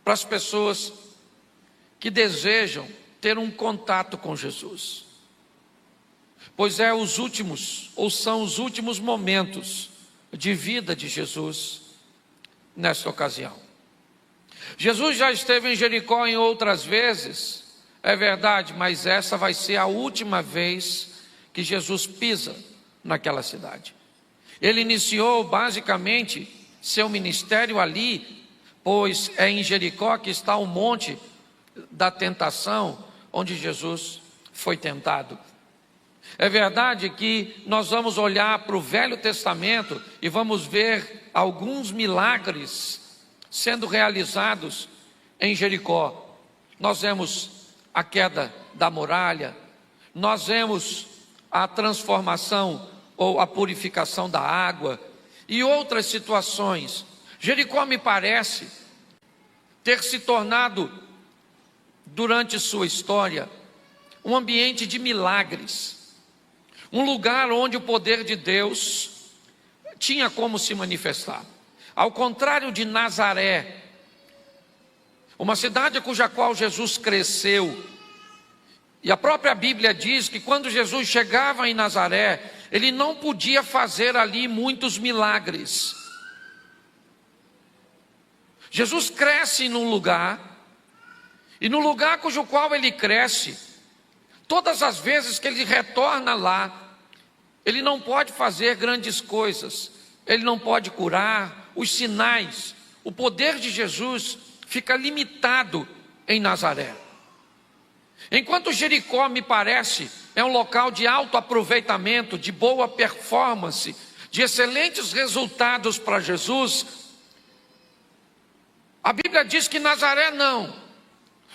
para as pessoas que desejam ter um contato com Jesus, pois são os últimos momentos de vida de Jesus nesta ocasião. Jesus já esteve em Jericó em outras vezes, é verdade, mas essa vai ser a última vez que Jesus pisa naquela cidade. Ele iniciou basicamente seu ministério ali, pois é em Jericó que está o monte da tentação, onde Jesus foi tentado. É verdade que nós vamos olhar para o Velho Testamento e vamos ver alguns milagres sendo realizados em Jericó. Nós vemos a queda da muralha, nós vemos a transformação ou a purificação da água e outras situações. Jericó me parece ter se tornado, durante sua história, um ambiente de milagres, um lugar onde o poder de Deus tinha como se manifestar. Ao contrário de Nazaré, uma cidade cuja qual Jesus cresceu, e a própria Bíblia diz que quando Jesus chegava em Nazaré, ele não podia fazer ali muitos milagres. Jesus cresce num lugar, e no lugar cujo qual ele cresce, todas as vezes que ele retorna lá, ele não pode fazer grandes coisas, ele não pode curar, os sinais, o poder de Jesus fica limitado em Nazaré. Enquanto Jericó, me parece, é um local de alto aproveitamento, de boa performance, de excelentes resultados para Jesus, a Bíblia diz que Nazaré não.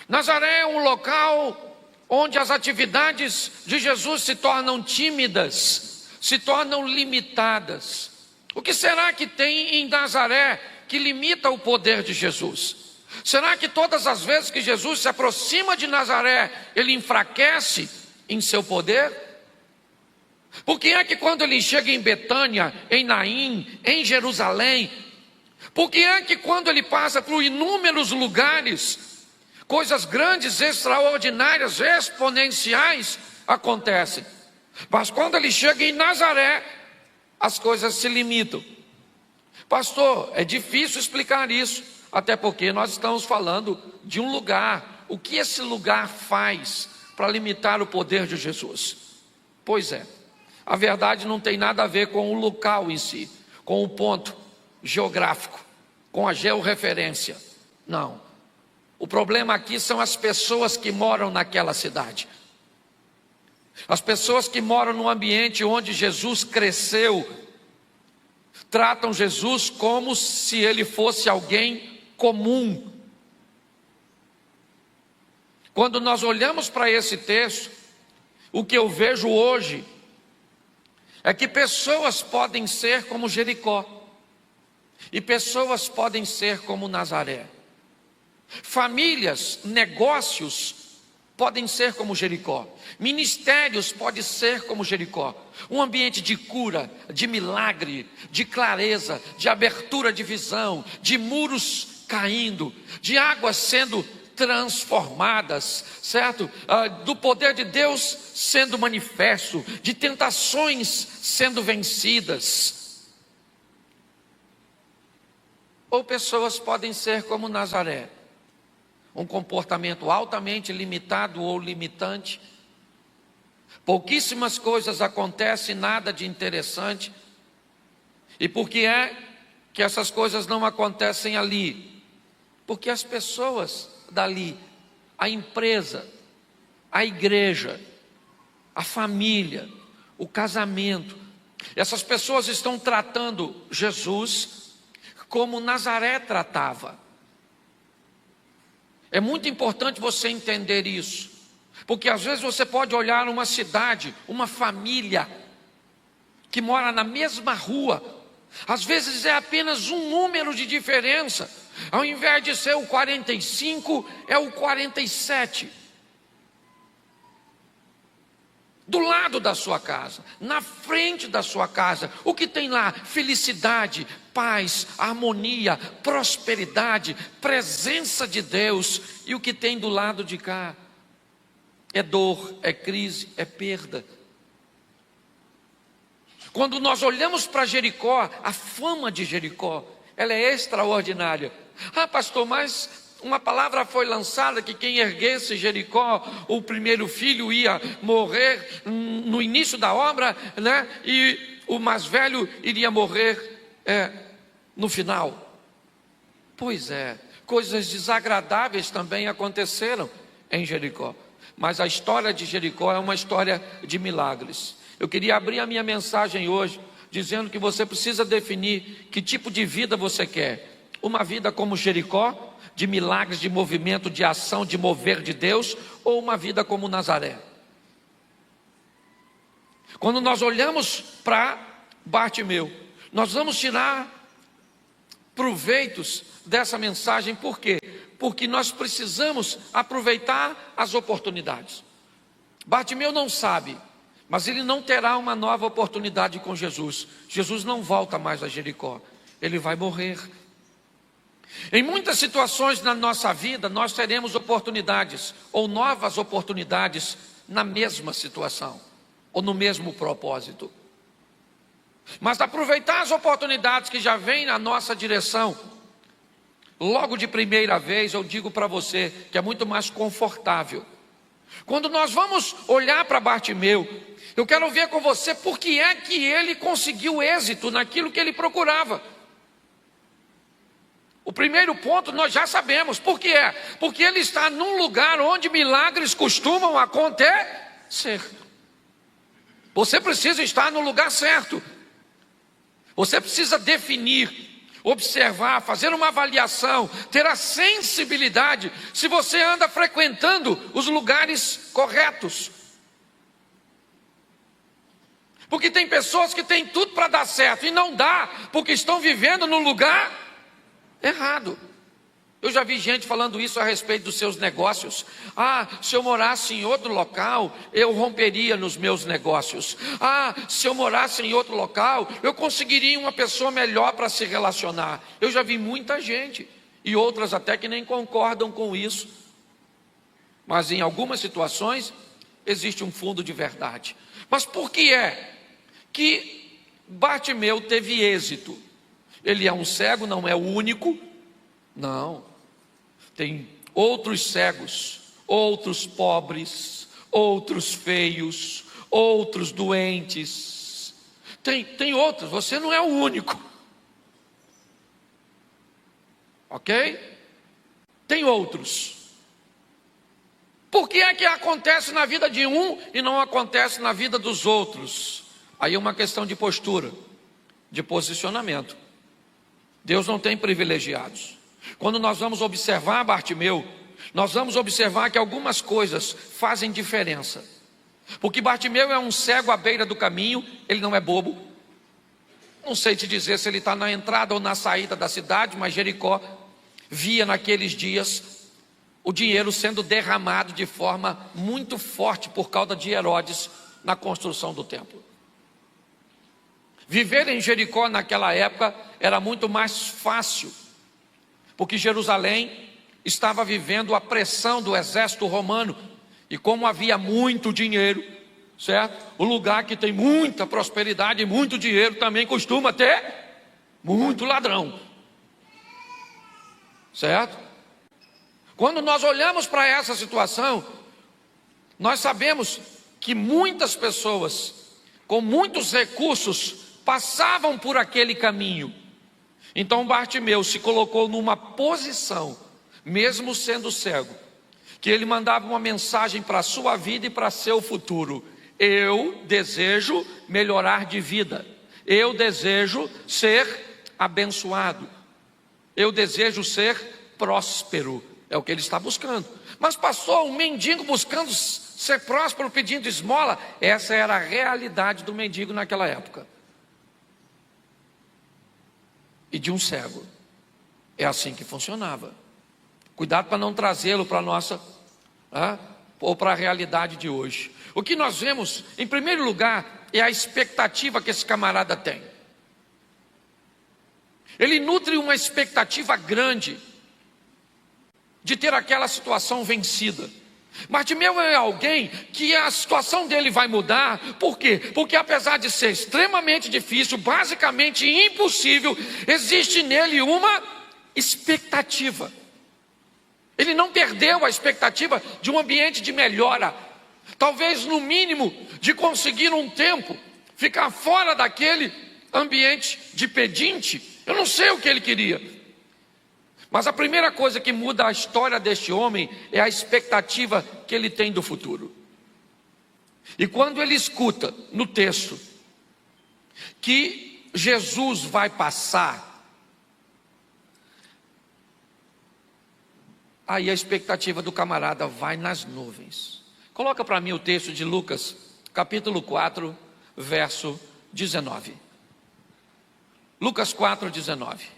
Nazaré é um local onde as atividades de Jesus se tornam tímidas, se tornam limitadas. O que será que tem em Nazaré que limita o poder de Jesus? Será que todas as vezes que Jesus se aproxima de Nazaré, ele enfraquece em seu poder? Por que é que quando ele chega em Betânia, em Naim, em Jerusalém, por que é que quando ele passa por inúmeros lugares, coisas grandes, extraordinárias, exponenciais acontecem? Mas quando ele chega em Nazaré, as coisas se limitam. Pastor, é difícil explicar isso, até porque nós estamos falando de um lugar. O que esse lugar faz para limitar o poder de Jesus? Pois é, a verdade não tem nada a ver com o local em si, com o ponto geográfico, com a georreferência. Não. O problema aqui são as pessoas que moram naquela cidade. As pessoas que moram no ambiente onde Jesus cresceu, tratam Jesus como se ele fosse alguém comum. Quando nós olhamos para esse texto, o que eu vejo hoje é que pessoas podem ser como Jericó, e pessoas podem ser como Nazaré. Famílias, negócios podem ser como Jericó. Ministérios podem ser como Jericó. Um ambiente de cura, de milagre, de clareza, de abertura de visão, de muros caindo, de águas sendo transformadas, certo? Do poder de Deus sendo manifesto, de tentações sendo vencidas. Ou pessoas podem ser como Nazaré, um comportamento altamente limitado ou limitante. Pouquíssimas coisas acontecem, nada de interessante. E por que é que essas coisas não acontecem ali? Porque as pessoas dali, a empresa, a igreja, a família, o casamento, essas pessoas estão tratando Jesus como Nazaré tratava. É muito importante você entender isso, porque às vezes você pode olhar uma cidade, uma família que mora na mesma rua, às vezes é apenas um número de diferença, ao invés de ser o 45, é o 47. Do lado da sua casa, na frente da sua casa, o que tem lá? Felicidade, paz, harmonia, prosperidade, presença de Deus. E o que tem do lado de cá é dor, é crise, é perda. Quando nós olhamos para Jericó, a fama de Jericó, ela é extraordinária. Ah, pastor, mas uma palavra foi lançada que quem erguesse Jericó, o primeiro filho ia morrer no início da obra, né? E o mais velho iria morrer no final. Pois é, coisas desagradáveis também aconteceram em Jericó. Mas a história de Jericó é uma história de milagres. Eu queria abrir a minha mensagem hoje dizendo que você precisa definir que tipo de vida você quer. Uma vida como Jericó, de milagres, de movimento, de ação, de mover de Deus, ou uma vida como Nazaré. Quando nós olhamos para Bartimeu, nós vamos tirar proveitos dessa mensagem. Por quê? Porque nós precisamos aproveitar as oportunidades. Bartimeu não sabe, mas ele não terá uma nova oportunidade com Jesus. Jesus não volta mais a Jericó, ele vai morrer. Em muitas situações na nossa vida, nós teremos oportunidades, ou novas oportunidades, na mesma situação, ou no mesmo propósito. Mas aproveitar as oportunidades que já vêm na nossa direção, logo de primeira vez, eu digo para você que é muito mais confortável. Quando nós vamos olhar para Bartimeu, eu quero ver com você por que é que ele conseguiu êxito naquilo que ele procurava. O primeiro ponto nós já sabemos, por que é? Porque ele está num lugar onde milagres costumam acontecer. Você precisa estar no lugar certo. Você precisa definir, observar, fazer uma avaliação, ter a sensibilidade se você anda frequentando os lugares corretos. Porque tem pessoas que têm tudo para dar certo e não dá, porque estão vivendo no lugar errado. Eu já vi gente falando isso a respeito dos seus negócios. Ah, se eu morasse em outro local, eu romperia nos meus negócios. Ah, se eu morasse em outro local, eu conseguiria uma pessoa melhor para se relacionar. Eu já vi muita gente, e outras até que nem concordam com isso. Mas em algumas situações, existe um fundo de verdade. Mas por que é que Bartimeu teve êxito? Ele é um cego, não é o único. Não, tem outros cegos, outros pobres, outros feios, outros doentes. Tem outros, você não é o único. Ok? Tem outros. Por que é que acontece na vida de um e não acontece na vida dos outros? Aí é uma questão de postura, de posicionamento. Deus não tem privilegiados. Quando nós vamos observar Bartimeu, nós vamos observar que algumas coisas fazem diferença. Porque Bartimeu é um cego à beira do caminho, ele não é bobo. Não sei te dizer se ele está na entrada ou na saída da cidade, mas Jericó via naqueles dias o dinheiro sendo derramado de forma muito forte por causa de Herodes na construção do templo. Viver em Jericó naquela época era muito mais fácil, porque Jerusalém estava vivendo a pressão do exército romano, e como havia muito dinheiro, certo? O lugar que tem muita prosperidade e muito dinheiro também costuma ter muito ladrão, certo? Quando nós olhamos para essa situação, nós sabemos que muitas pessoas com muitos recursos passavam por aquele caminho. Então Bartimeu se colocou numa posição, mesmo sendo cego, que ele mandava uma mensagem para a sua vida e para seu futuro: eu desejo melhorar de vida, eu desejo ser abençoado, eu desejo ser próspero. É o que ele está buscando. Mas passou um mendigo buscando ser próspero, pedindo esmola. Essa era a realidade do mendigo naquela época. E de um cego. É assim que funcionava. Cuidado para não trazê-lo para a nossa, ou para a realidade de hoje. O que nós vemos, em primeiro lugar, é a expectativa que esse camarada tem. Ele nutre uma expectativa grande de ter aquela situação vencida. Bartimeu é alguém que a situação dele vai mudar. Por quê? Porque apesar de ser extremamente difícil, basicamente impossível, existe nele uma expectativa. Ele não perdeu a expectativa de um ambiente de melhora, talvez no mínimo de conseguir um tempo ficar fora daquele ambiente de pedinte. Eu não sei o que ele queria, mas a primeira coisa que muda a história deste homem é a expectativa que ele tem do futuro. E quando ele escuta no texto que Jesus vai passar, aí a expectativa do camarada vai nas nuvens. Coloca para mim o texto de Lucas, capítulo 4, verso 19. Lucas 4, 19.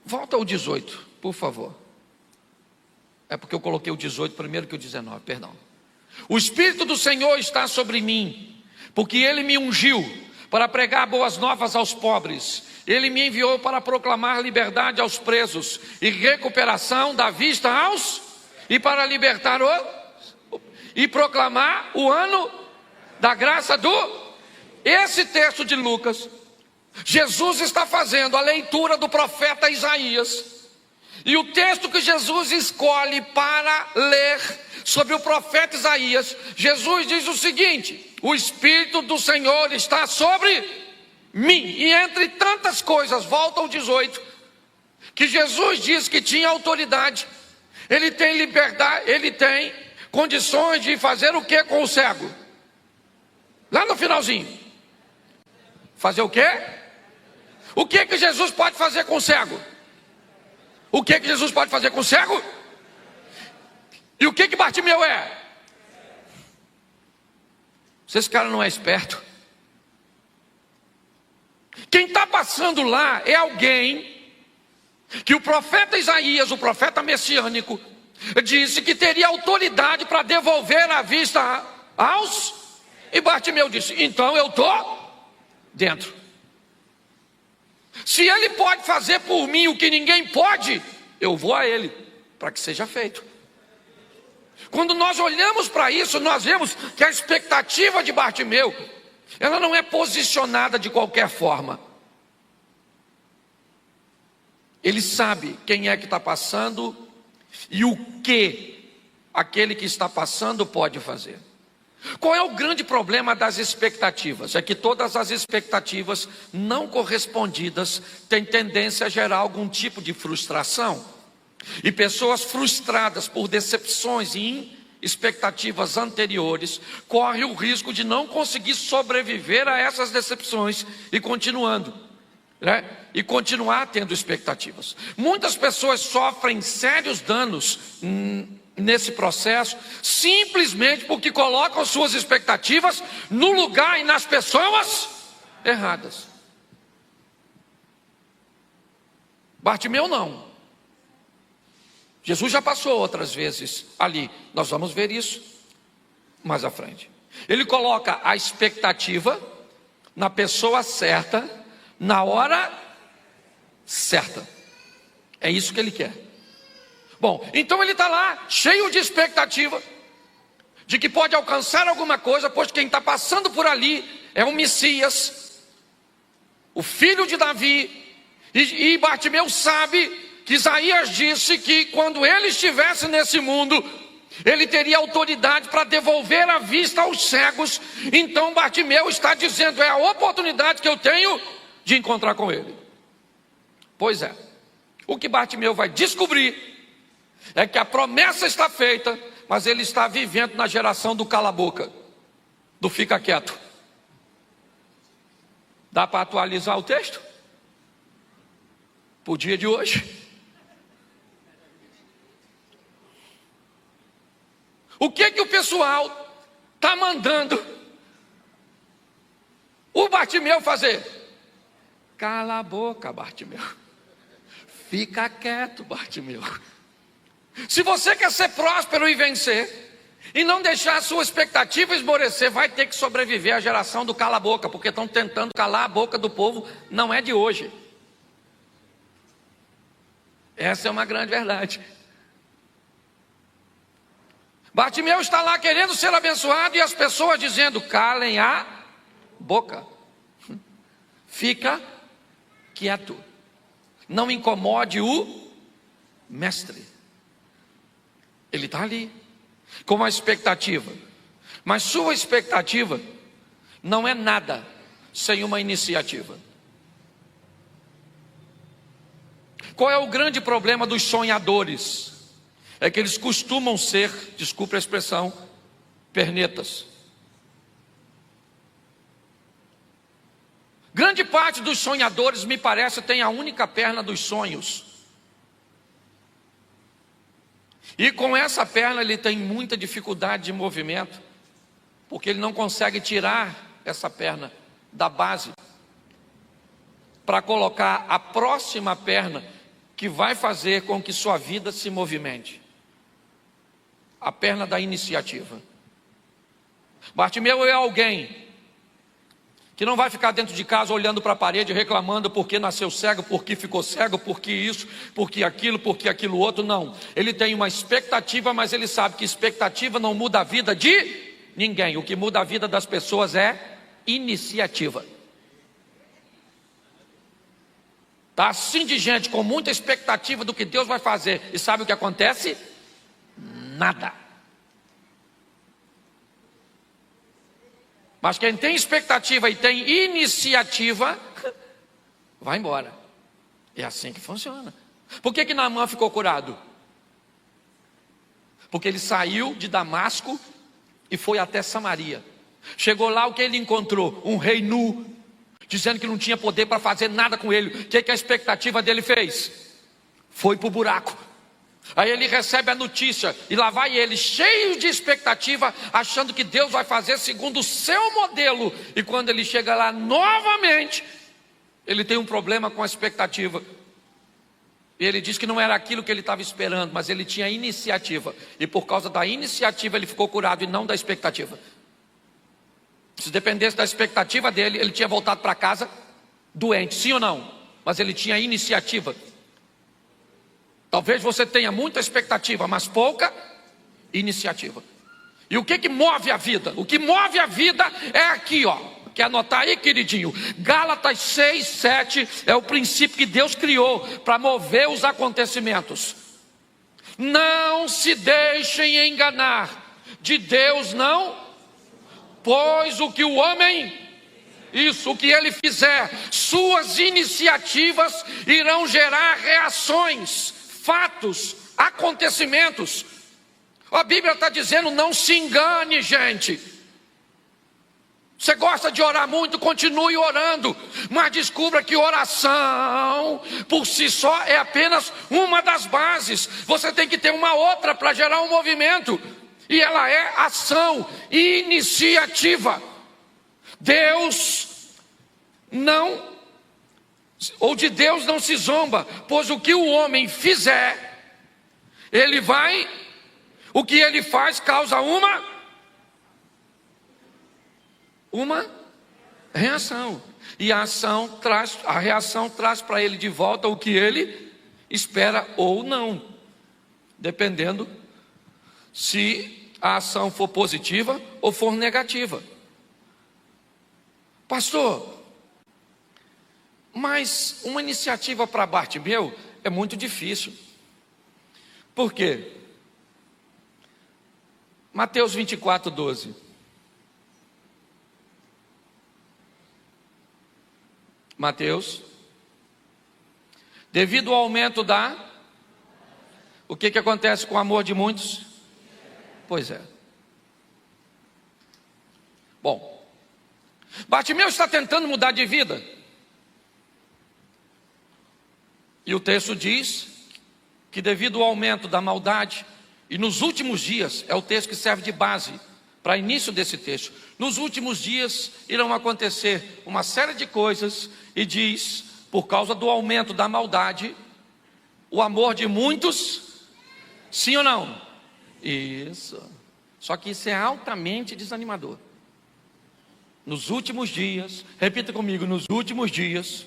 Volta ao 18, por favor. É porque eu coloquei o 18 primeiro que o 19, perdão. O Espírito do Senhor está sobre mim, porque Ele me ungiu para pregar boas novas aos pobres. Ele me enviou para proclamar liberdade aos presos e recuperação da vista aos, e para libertar e proclamar o ano da graça do... Esse texto de Lucas, Jesus está fazendo a leitura do profeta Isaías, e o texto que Jesus escolhe para ler sobre o profeta Isaías, Jesus diz o seguinte: o Espírito do Senhor está sobre mim. E entre tantas coisas, volta ao 18, que Jesus diz que tinha autoridade, ele tem liberdade, ele tem condições de fazer o que com o cego? Lá no finalzinho, fazer o quê? O que que Jesus pode fazer com o cego? O que que Jesus pode fazer com o cego? E o que que Bartimeu é? Se esse cara não é esperto, quem está passando lá é alguém que o profeta Isaías, o profeta messiânico, disse que teria autoridade para devolver a vista aos... E Bartimeu disse: então eu estou dentro. Se ele pode fazer por mim o que ninguém pode, eu vou a ele, para que seja feito. Quando nós olhamos para isso, nós vemos que a expectativa de Bartimeu, ela não é posicionada de qualquer forma. Ele sabe quem é que está passando e o que aquele que está passando pode fazer. Qual é o grande problema das expectativas? É que todas as expectativas não correspondidas têm tendência a gerar algum tipo de frustração. E pessoas frustradas por decepções e expectativas anteriores correm o risco de não conseguir sobreviver a essas decepções e continuar tendo expectativas. Muitas pessoas sofrem sérios danos nesse processo, simplesmente porque colocam suas expectativas no lugar e nas pessoas erradas. Bartimeu não. Jesus já passou outras vezes ali, nós vamos ver isso mais à frente. Ele coloca a expectativa na pessoa certa, na hora certa. É isso que ele quer. Bom, então ele está lá, cheio de expectativa, de que pode alcançar alguma coisa, pois quem está passando por ali é o Messias, o filho de Davi, e Bartimeu sabe que Isaías disse que quando ele estivesse nesse mundo, ele teria autoridade para devolver a vista aos cegos. Então Bartimeu está dizendo: é a oportunidade que eu tenho de encontrar com ele. Pois é, o que Bartimeu vai descobrir é que a promessa está feita, mas ele está vivendo na geração do cala-boca, do fica quieto. Dá para atualizar o texto? Para o dia de hoje? O que que o pessoal está mandando o Bartimeu fazer? Cala a boca, Bartimeu. Fica quieto, Bartimeu. Se você quer ser próspero e vencer, E não deixar a sua expectativa esmorecer. Vai ter que sobreviver a geração do cala-boca, porque estão tentando calar a boca do povo, não é de hoje. Essa é uma grande verdade. Bartimeu está lá querendo ser abençoado e as pessoas dizendo: calem a boca, fica quieto, não incomode o mestre. Ele está ali com uma expectativa, mas sua expectativa não é nada sem uma iniciativa. Qual é o grande problema dos sonhadores? É que eles costumam ser, desculpe a expressão, pernetas. Grande parte dos sonhadores, me parece, tem a única perna dos sonhos. E com essa perna ele tem muita dificuldade de movimento, porque ele não consegue tirar essa perna da base para colocar a próxima perna que vai fazer com que sua vida se movimente. A perna da iniciativa. Bartimeu é alguém que não vai ficar dentro de casa olhando para a parede, reclamando porque nasceu cego, porque ficou cego, porque isso, porque aquilo outro. Não, ele tem uma expectativa, mas ele sabe que expectativa não muda a vida de ninguém. O que muda a vida das pessoas é iniciativa. Está assim de gente com muita expectativa do que Deus vai fazer, e sabe o que acontece? Nada. Mas quem tem expectativa e tem iniciativa, vai embora. É assim que funciona. Por que Naamã ficou curado? Porque ele saiu de Damasco e foi até Samaria. Chegou lá, o que ele encontrou? Um rei nu, dizendo que não tinha poder para fazer nada com ele. O que a expectativa dele fez? Foi para o buraco. Aí ele recebe a notícia, e lá vai ele, cheio de expectativa, achando que Deus vai fazer segundo o seu modelo. E quando ele chega lá novamente, ele tem um problema com a expectativa. E ele diz que não era aquilo que ele estava esperando, mas ele tinha iniciativa. E por causa da iniciativa ele ficou curado, e não da expectativa. Se dependesse da expectativa dele, ele tinha voltado para casa doente, sim ou não? Mas ele tinha iniciativa. Talvez você tenha muita expectativa, mas pouca iniciativa. E o que move a vida? O que move a vida é aqui, ó. Quer anotar aí, queridinho? Gálatas 6, 7 é o princípio que Deus criou para mover os acontecimentos. Não se deixem enganar, de Deus não, pois o que o homem, isso, o que ele fizer, suas iniciativas irão gerar reações, fatos, acontecimentos. A Bíblia está dizendo: não se engane, gente. Você gosta de orar muito, continue orando, mas descubra que oração por si só é apenas uma das bases. Você tem que ter uma outra para gerar um movimento, e ela é ação, iniciativa. Deus não, ou de Deus não se zomba, pois o que o homem fizer, ele vai, o que ele faz causa uma reação, e a reação traz para ele de volta o que ele espera ou não, dependendo se a ação for positiva ou for negativa. Pastor, mas uma iniciativa para Bartimeu é muito difícil. Por quê? Mateus 24, 12. Mateus. Devido ao aumento o que acontece com o amor de muitos? Pois é. Bom, Bartimeu está tentando mudar de vida. E o texto diz que devido ao aumento da maldade, e nos últimos dias, é o texto que serve de base para início desse texto, nos últimos dias irão acontecer uma série de coisas, e diz, por causa do aumento da maldade, o amor de muitos, sim ou não? Isso. Só que isso é altamente desanimador. Nos últimos dias, repita comigo, nos últimos dias,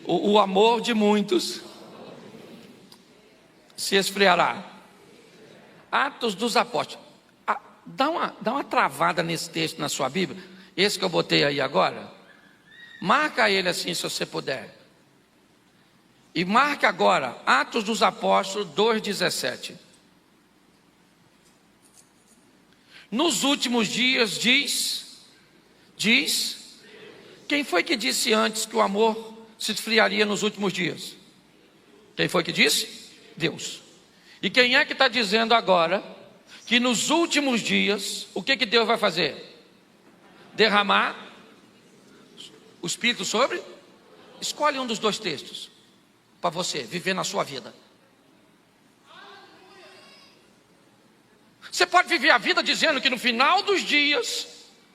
o amor de muitos se esfriará. Atos dos Apóstolos. Dá uma travada nesse texto na sua Bíblia, esse que eu botei aí agora. Marca ele assim, se você puder. E marca agora, Atos dos Apóstolos 2,17. Nos últimos dias diz, quem foi que disse antes que o amor se esfriaria nos últimos dias? Quem foi que disse? Deus. E quem é que está dizendo agora que nos últimos dias, o que Deus vai fazer? Derramar o Espírito sobre? Escolhe um dos dois textos para você viver na sua vida. Você pode viver a vida dizendo que no final dos dias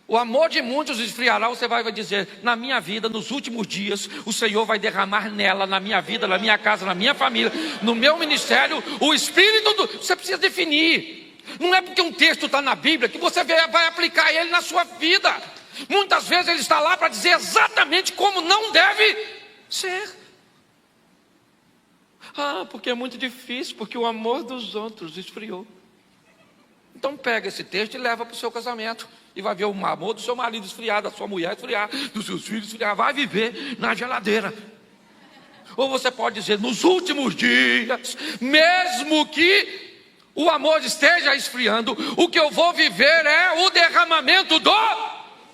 o amor de muitos esfriará. Você vai dizer: na minha vida, nos últimos dias, o Senhor vai derramar nela, na minha vida, na minha casa, na minha família, no meu ministério, o Espírito do... Você precisa definir. Não é porque um texto está na Bíblia que você vai aplicar ele na sua vida. Muitas vezes ele está lá para dizer exatamente como não deve ser. Porque é muito difícil, porque o amor dos outros esfriou. Então pega esse texto e leva para o seu casamento. E vai ver o amor do seu marido esfriar, da sua mulher esfriar, dos seus filhos esfriar. Vai viver na geladeira. Ou você pode dizer: nos últimos dias, mesmo que o amor esteja esfriando, o que eu vou viver é o derramamento do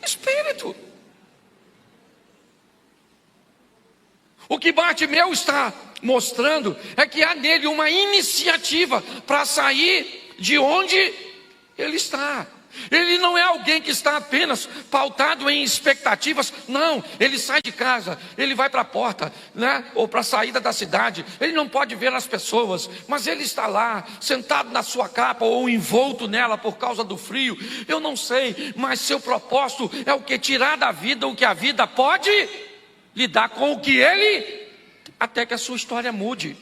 Espírito. O que Bartimeu está mostrando é que há nele uma iniciativa para sair de onde ele está. Ele não é alguém que está apenas pautado em expectativas. Não, ele sai de casa, ele vai para a porta, né? Ou para a saída da cidade. Ele não pode ver as pessoas, mas ele está lá, sentado na sua capa ou envolto nela por causa do frio. Eu não sei, mas seu propósito é o que? Tirar da vida o que a vida pode lidar com o que ele, até que a sua história mude.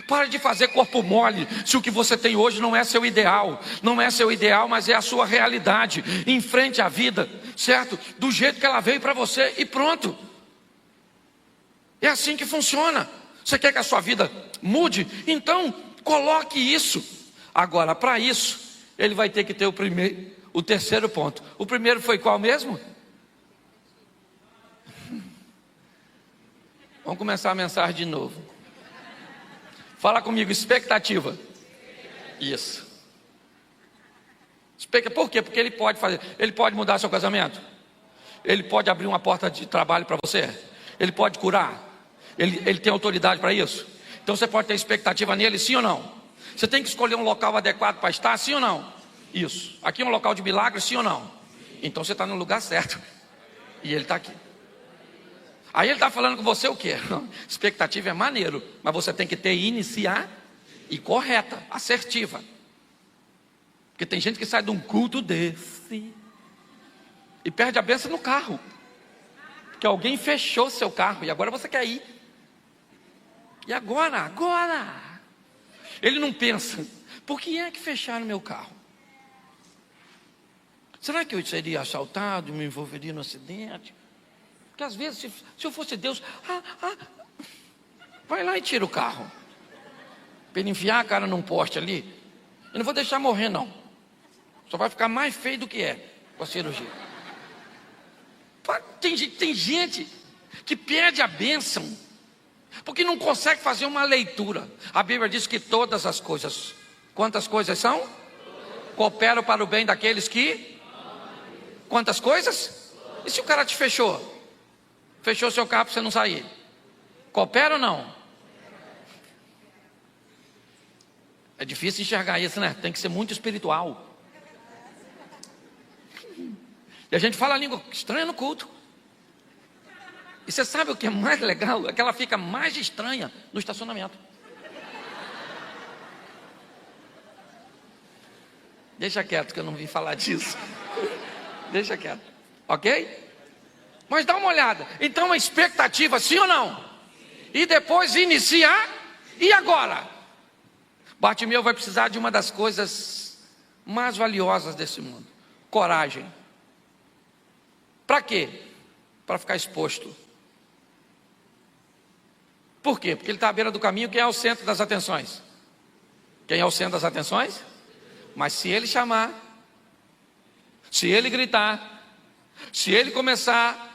Pare de fazer corpo mole. Se o que você tem hoje não é seu ideal, não é seu ideal, mas é a sua realidade. Enfrente a vida, certo? Do jeito que ela veio para você e pronto. É assim que funciona. Você quer que a sua vida mude? Então coloque isso. Agora, para isso, ele vai ter que ter o terceiro ponto. O primeiro foi qual mesmo? Vamos começar a mensagem de novo. Fala comigo, expectativa. Isso. Por quê? Porque ele pode fazer. Ele pode mudar seu casamento. Ele pode abrir uma porta de trabalho para você. Ele pode curar. Ele tem autoridade para isso. Então você pode ter expectativa nele, sim ou não? Você tem que escolher um local adequado para estar, sim ou não? Isso. Aqui é um local de milagre, sim ou não? Então você está no lugar certo. E ele está aqui. Aí ele está falando com você o quê? Expectativa é maneiro, mas você tem que ter iniciar e correta, assertiva. Porque tem gente que sai de um culto desse e perde a bênção no carro. Porque alguém fechou seu carro e agora você quer ir. E agora? Ele não pensa: por que é que fecharam meu carro? Será que eu seria assaltado e me envolveria no acidente? Porque às vezes, se eu fosse Deus, vai lá e tira o carro. Para ele enfiar a cara num poste ali. Eu não vou deixar morrer não. Só vai ficar mais feio do que é com a cirurgia. Tem gente que perde a bênção porque não consegue fazer uma leitura. A Bíblia diz que todas as coisas, quantas coisas são? Cooperam para o bem daqueles que... Quantas coisas? E se o cara te fechou? Fechou seu carro para você não sair. Coopera ou não? É difícil enxergar isso, né? Tem que ser muito espiritual. E a gente fala a língua estranha no culto. E você sabe o que é mais legal? É que ela fica mais estranha no estacionamento. Deixa quieto que eu não vim falar disso. Deixa quieto, ok? Mas dá uma olhada. Então a expectativa, sim ou não? E depois iniciar. E agora? Bartimeu vai precisar de uma das coisas mais valiosas desse mundo: coragem. Para quê? Para ficar exposto. Por quê? Porque ele está à beira do caminho. Quem é o centro das atenções? Quem é o centro das atenções? Mas se ele chamar, se ele gritar, se ele começar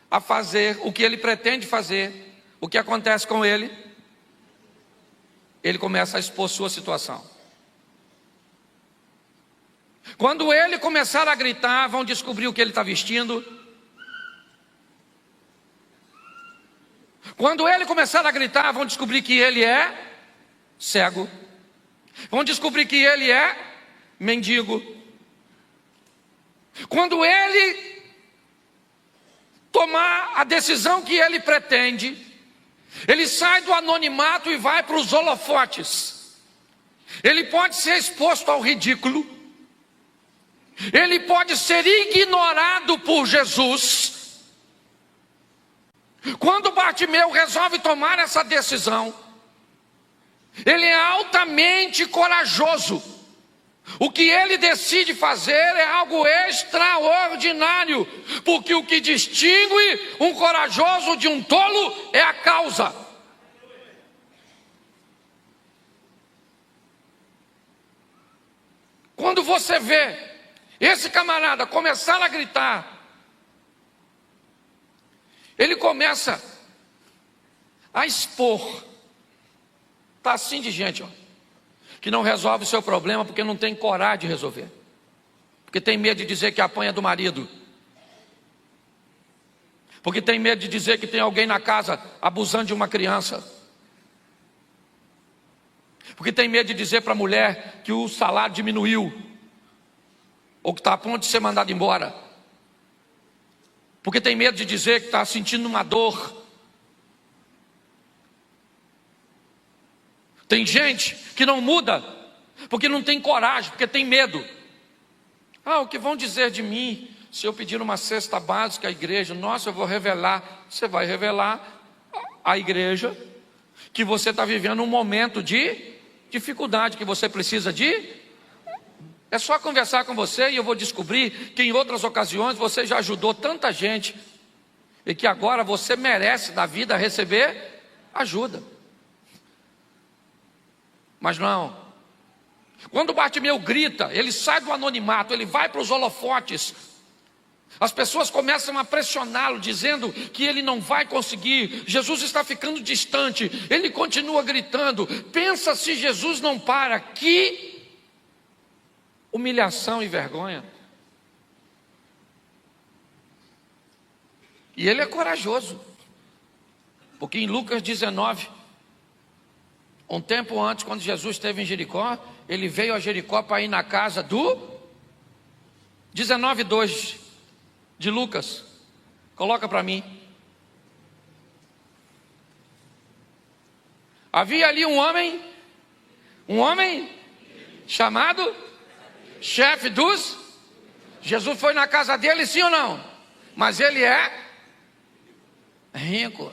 a fazer o que ele pretende fazer, o que acontece com ele? Ele começa a expor sua situação. Quando ele começar a gritar, vão descobrir o que ele está vestindo. Quando ele começar a gritar, vão descobrir que ele é cego. Vão descobrir que ele é mendigo. Quando ele tomar a decisão que ele pretende, ele sai do anonimato e vai para os holofotes. Ele pode ser exposto ao ridículo. Ele pode ser ignorado por Jesus. Quando Bartimeu resolve tomar essa decisão, ele é altamente corajoso. O que ele decide fazer é algo extraordinário, porque o que distingue um corajoso de um tolo é a causa. Quando você vê esse camarada começar a gritar, ele começa a expor. Está assim de gente, ó, que não resolve o seu problema porque não tem coragem de resolver, porque tem medo de dizer que apanha do marido, porque tem medo de dizer que tem alguém na casa abusando de uma criança, porque tem medo de dizer para a mulher que o salário diminuiu, ou que está a ponto de ser mandado embora, porque tem medo de dizer que está sentindo uma dor. Tem gente que não muda porque não tem coragem, porque tem medo. O que vão dizer de mim se eu pedir uma cesta básica à igreja? Nossa, eu vou revelar. Você vai revelar à igreja que você está vivendo um momento de dificuldade, que você precisa de... É só conversar com você e eu vou descobrir que em outras ocasiões você já ajudou tanta gente e que agora você merece da vida receber ajuda. Mas não. Quando Bartimeu grita, ele sai do anonimato, ele vai para os holofotes. As pessoas começam a pressioná-lo, dizendo que ele não vai conseguir. Jesus está ficando distante. Ele continua gritando. Pensa se Jesus não para. Que humilhação e vergonha. E ele é corajoso, porque em Lucas 19, um tempo antes, quando Jesus esteve em Jericó, ele veio a Jericó para ir na casa do 19:2 de Lucas. Coloca para mim. Havia ali um homem chamado chefe dos... Jesus foi na casa dele, sim ou não? Mas ele é rico.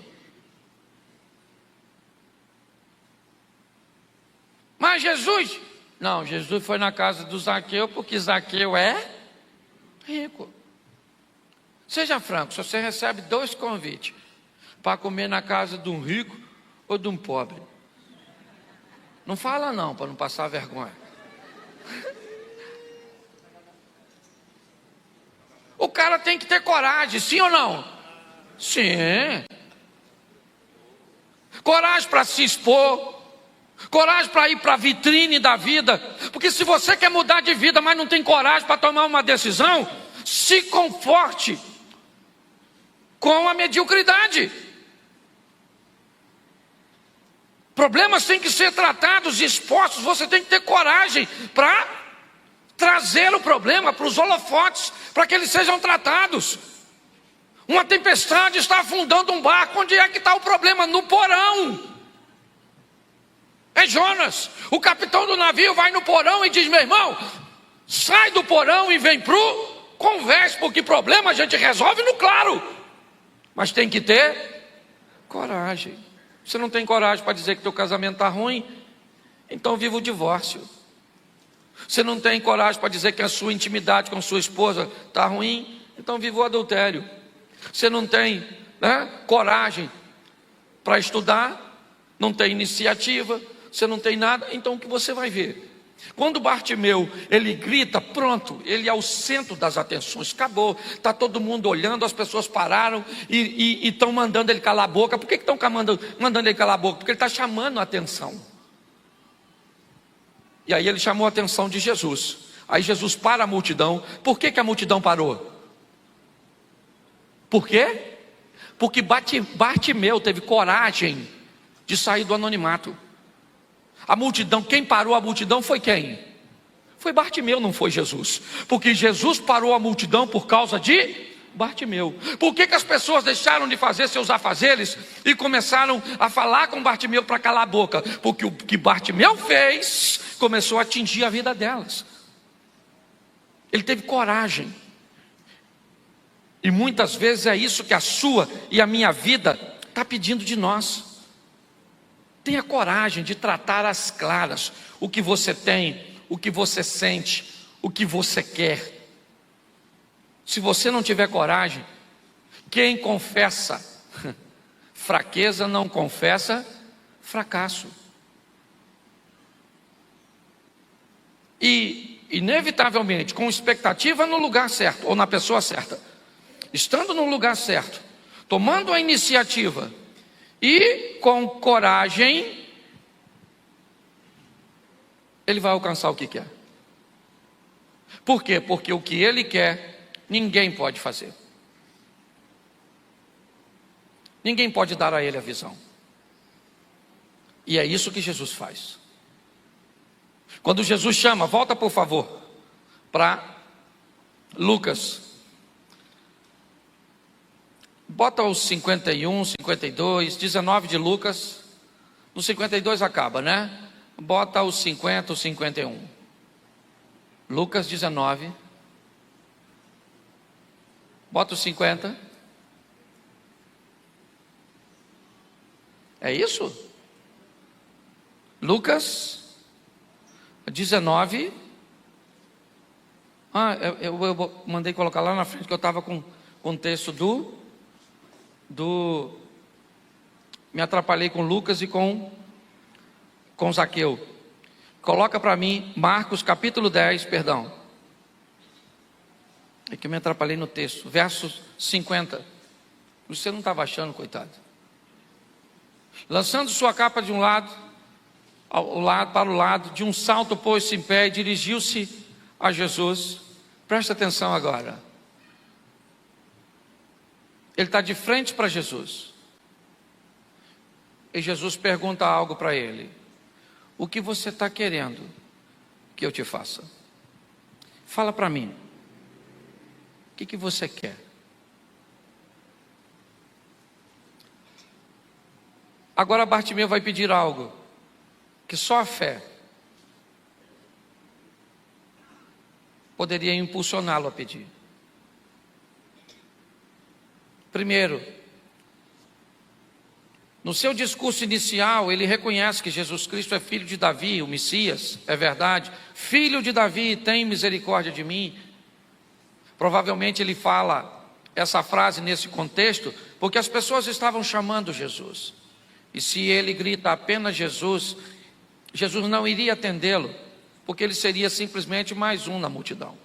Mas Jesus... Não, Jesus foi na casa do Zaqueu, porque Zaqueu é rico. Seja franco, se você recebe 2 convites para comer na casa de um rico ou de um pobre, não fala não, para não passar vergonha. O cara tem que ter coragem, sim ou não? Sim. Coragem para se expor, coragem para ir para a vitrine da vida. Porque se você quer mudar de vida, mas não tem coragem para tomar uma decisão, se conforte com a mediocridade. Problemas têm que ser tratados, expostos. Você tem que ter coragem para trazer o problema para os holofotes, para que eles sejam tratados. Uma tempestade está afundando um barco. Onde é que está o problema? No porão. É Jonas. O capitão do navio vai no porão e diz: meu irmão, sai do porão e vem pro converse, porque problema a gente resolve no claro. Mas tem que ter coragem. Você não tem coragem para dizer que teu casamento está ruim? Então viva o divórcio. Você não tem coragem para dizer que a sua intimidade com sua esposa está ruim, então viva o adultério. Você não tem, coragem para estudar, não tem iniciativa, você não tem nada, então o que você vai ver? Quando Bartimeu, ele grita, pronto, ele é o centro das atenções, acabou, está todo mundo olhando, as pessoas pararam e estão mandando ele calar a boca. Por que estão mandando ele calar a boca? Porque ele está chamando a atenção. E aí ele chamou a atenção de Jesus. Aí Jesus para a multidão. Por que a multidão parou? Por quê? Porque Bartimeu teve coragem de sair do anonimato. A multidão, quem parou a multidão foi quem? Foi Bartimeu, não foi Jesus. Porque Jesus parou a multidão por causa de Bartimeu. Por que as pessoas deixaram de fazer seus afazeres e começaram a falar com Bartimeu para calar a boca? Porque o que Bartimeu fez começou a atingir a vida delas. Ele teve coragem. E muitas vezes é isso que a sua e a minha vida está pedindo de nós. Tenha coragem de tratar às claras o que você tem, o que você sente, o que você quer. Se você não tiver coragem, quem confessa fraqueza não confessa fracasso. E, inevitavelmente, com expectativa no lugar certo, ou na pessoa certa, estando no lugar certo, tomando a iniciativa e com coragem, ele vai alcançar o que quer. Por quê? Porque o que ele quer, ninguém pode fazer. Ninguém pode dar a ele a visão. E é isso que Jesus faz. Quando Jesus chama, volta por favor para Lucas. Bota os 51, 52, 19 de Lucas. No 52 acaba, né? Bota os 50, os 51. Lucas 19. Bota os 50. É isso? Lucas 19. Eu mandei colocar lá na frente que eu estava com o texto me atrapalhei com Lucas e com Zaqueu. Coloca para mim Marcos capítulo 10, perdão. É que eu me atrapalhei no texto, versos 50. Você não estava achando, coitado. Lançando sua capa de um lado, para o lado, de um salto pôs-se em pé e dirigiu-se a Jesus. Presta atenção agora. Ele está de frente para Jesus. E Jesus pergunta algo para ele. O que você está querendo que eu te faça? Fala para mim. O que você quer? Agora Bartimeu vai pedir algo que só a fé poderia impulsioná-lo a pedir. Primeiro, no seu discurso inicial, ele reconhece que Jesus Cristo é filho de Davi, o Messias, é verdade. Filho de Davi, tem misericórdia de mim. Provavelmente ele fala essa frase nesse contexto, porque as pessoas estavam chamando Jesus. E se ele grita apenas Jesus, Jesus não iria atendê-lo, porque ele seria simplesmente mais um na multidão.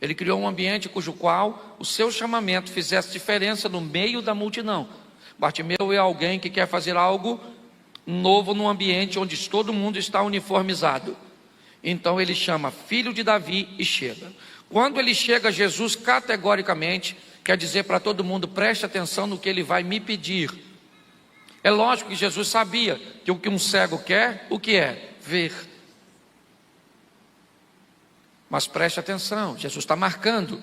Ele criou um ambiente cujo qual o seu chamamento fizesse diferença no meio da multidão. Bartimeu é alguém que quer fazer algo novo num ambiente onde todo mundo está uniformizado. Então ele chama filho de Davi e chega. Quando ele chega, Jesus categoricamente quer dizer para todo mundo: preste atenção no que ele vai me pedir. É lógico que Jesus sabia que o que um cego quer, o que é? Ver. Mas preste atenção, Jesus está marcando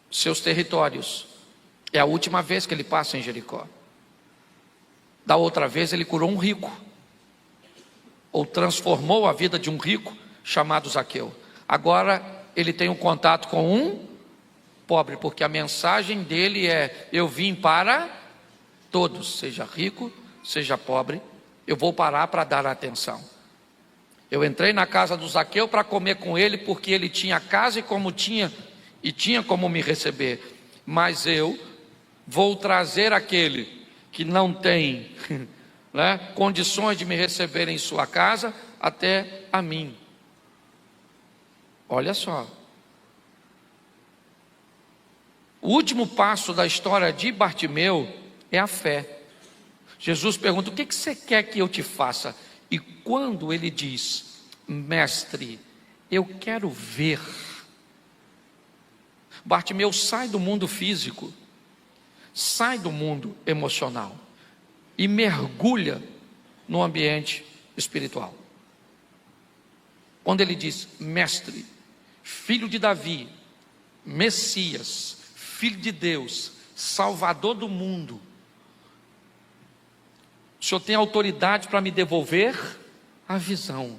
seus territórios. É a última vez que ele passa em Jericó. Da outra vez ele curou um rico, ou transformou a vida de um rico chamado Zaqueu. Agora ele tem um contato com um pobre, porque a mensagem dele é: eu vim para todos, seja rico, seja pobre, eu vou parar para dar atenção. Eu entrei na casa do Zaqueu para comer com ele, porque ele tinha casa e tinha como me receber. Mas eu vou trazer aquele que não tem né, condições de me receber em sua casa até a mim. Olha só. O último passo da história de Bartimeu é a fé. Jesus pergunta: o que você quer que eu te faça? E quando ele diz: mestre, eu quero ver, Bartimeu sai do mundo físico, sai do mundo emocional e mergulha no ambiente espiritual. Quando ele diz: mestre, filho de Davi, Messias, filho de Deus, Salvador do mundo, o Senhor tem autoridade para me devolver a visão.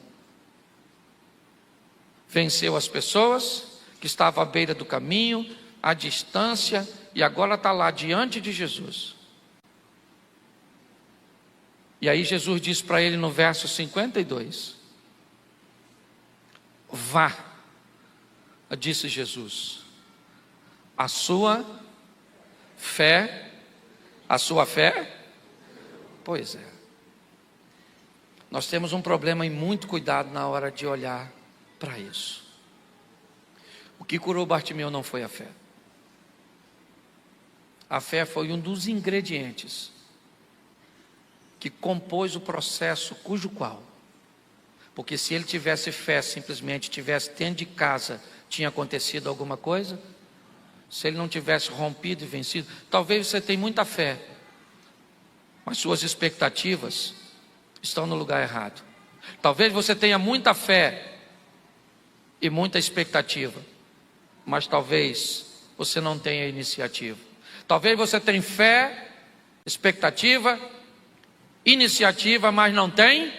Venceu as pessoas que estavam à beira do caminho, à distância, e agora está lá diante de Jesus. E aí Jesus diz para ele no verso 52: vá, disse Jesus, a sua fé, pois é. Nós temos um problema e muito cuidado na hora de olhar para isso. O que curou Bartimeu não foi a fé. A fé foi um dos ingredientes que compôs o processo cujo qual, porque se ele tivesse fé, simplesmente tivesse dentro de casa, tinha acontecido alguma coisa. Se ele não tivesse rompido e vencido, talvez você tenha muita fé, mas suas expectativas estão no lugar errado. Talvez você tenha muita fé e muita expectativa, mas talvez você não tenha iniciativa. Talvez você tenha fé, expectativa, iniciativa, mas não tem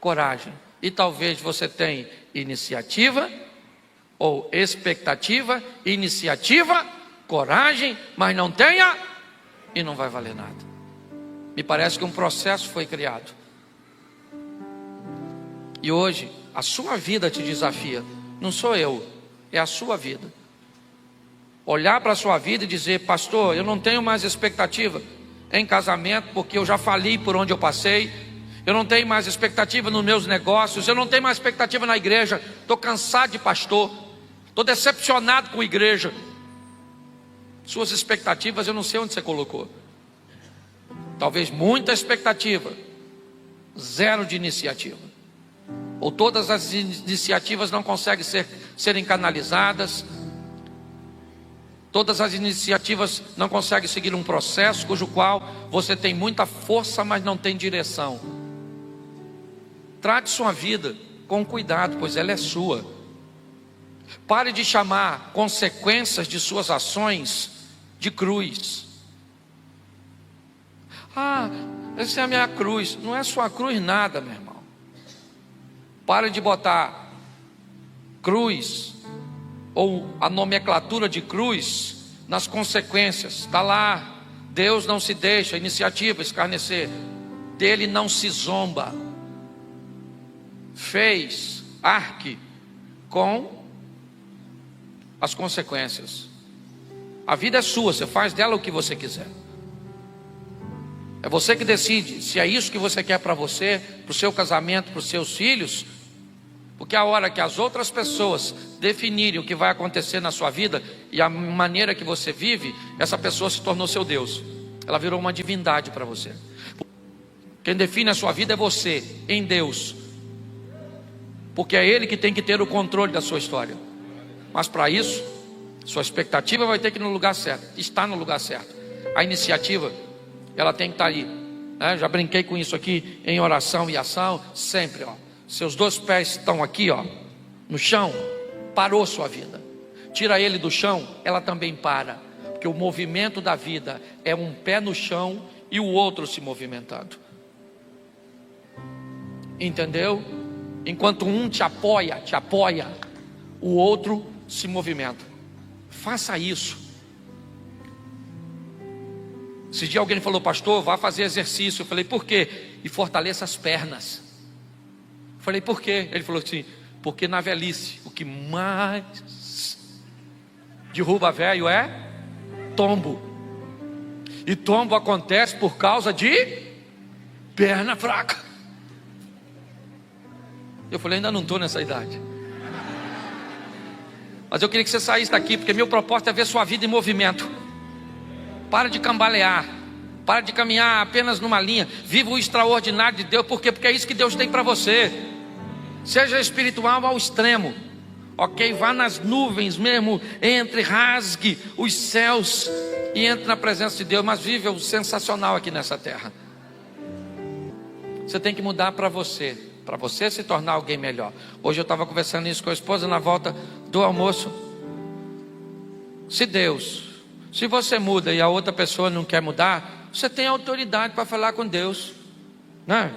coragem. E talvez você tenha iniciativa ou expectativa, iniciativa, coragem, mas não tenha e não vai valer nada. Me parece que um processo foi criado. E hoje a sua vida te desafia. Não sou eu, é a sua vida. Olhar para a sua vida e dizer: pastor, eu não tenho mais expectativa em casamento, porque eu já fali por onde eu passei. Eu não tenho mais expectativa nos meus negócios. Eu não tenho mais expectativa na igreja. Estou cansado de pastor. Estou decepcionado com a igreja. Suas expectativas eu não sei onde você colocou. Talvez muita expectativa, zero de iniciativa. Ou todas as iniciativas não conseguem serem canalizadas. Todas as iniciativas não conseguem seguir um processo cujo qual você tem muita força, mas não tem direção. Trate sua vida com cuidado, pois ela é sua. Pare de chamar consequências de suas ações de cruz. Ah, essa é a minha cruz. Não é sua cruz nada, meu irmão. Pare de botar cruz ou a nomenclatura de cruz nas consequências. Está lá: Deus não se deixa, iniciativa, escarnecer. Dele não se zomba. Fez, arque com as consequências. A vida é sua, você faz dela o que você quiser. É você que decide se é isso que você quer para você, para o seu casamento, para os seus filhos. Porque a hora que as outras pessoas definirem o que vai acontecer na sua vida e a maneira que você vive, essa pessoa se tornou seu Deus. Ela virou uma divindade para você. Quem define a sua vida é você, em Deus. Porque é Ele que tem que ter o controle da sua história. Mas para isso, sua expectativa vai ter que ir no lugar certo. Está no lugar certo. A iniciativa, ela tem que estar aí. Já brinquei com isso aqui em oração e ação. Sempre, seus dois pés estão aqui, no chão. Parou sua vida. Tira ele do chão, ela também para. Porque o movimento da vida é um pé no chão e o outro se movimentando. Entendeu? Enquanto um te apoia, o outro se movimenta. Faça isso. Esse dia alguém falou: pastor, vá fazer exercício. Eu falei: por quê? E fortaleça as pernas. Falei, por quê? Ele falou assim, porque na velhice, o que mais derruba velho é tombo. E tombo acontece por causa de perna fraca. Eu falei, ainda não estou nessa idade. Mas eu queria que você saísse daqui, porque meu propósito é ver sua vida em movimento. Para de cambalear. Para de caminhar apenas numa linha. Viva o extraordinário de Deus. Por quê? Porque é isso que Deus tem para você. Seja espiritual ao extremo. Ok? Vá nas nuvens mesmo. Entre, rasgue os céus e entre na presença de Deus. Mas vive o sensacional aqui nessa terra. Você tem que mudar para você. Para você se tornar alguém melhor. Hoje eu estava conversando isso com a esposa na volta do almoço. Se você muda e a outra pessoa não quer mudar, você tem autoridade para falar com Deus, né?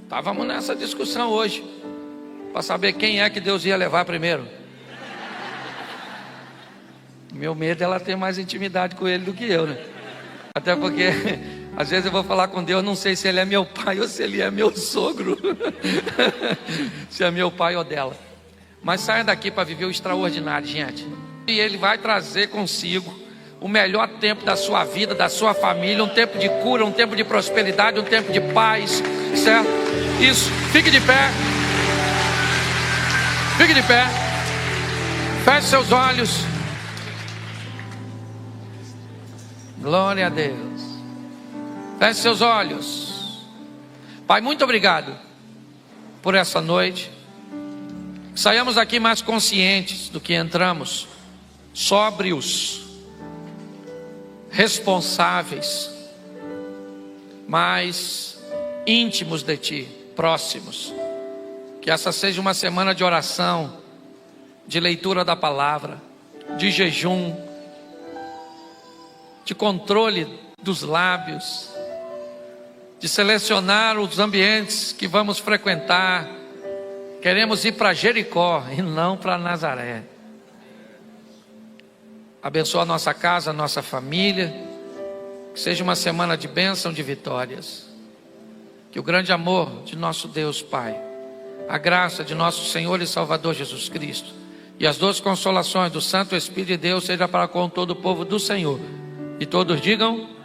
Estávamos nessa discussão hoje, para saber quem é que Deus ia levar primeiro. Meu medo é ela ter mais intimidade com Ele do que eu, né? Até porque às vezes eu vou falar com Deus, não sei se Ele é meu pai ou se Ele é meu sogro. Se é meu pai ou dela. Mas saia daqui para viver o extraordinário, gente. E Ele vai trazer consigo o melhor tempo da sua vida, da sua família. Um tempo de cura, um tempo de prosperidade, um tempo de paz, certo? Isso, fique de pé. Fique de pé. Feche seus olhos. Glória a Deus. Feche seus olhos. Pai, muito obrigado por essa noite. Saiamos daqui mais conscientes do que entramos, sóbrios, responsáveis, mais íntimos de Ti, próximos. Que essa seja uma semana de oração, de leitura da palavra, de jejum, de controle dos lábios, de selecionar os ambientes que vamos frequentar. Queremos ir para Jericó e não para Nazaré. Abençoa a nossa casa, a nossa família. Que seja uma semana de bênção, de vitórias. Que o grande amor de nosso Deus Pai, a graça de nosso Senhor e Salvador Jesus Cristo e as doces consolações do Santo Espírito de Deus seja para com todo o povo do Senhor. E todos digam...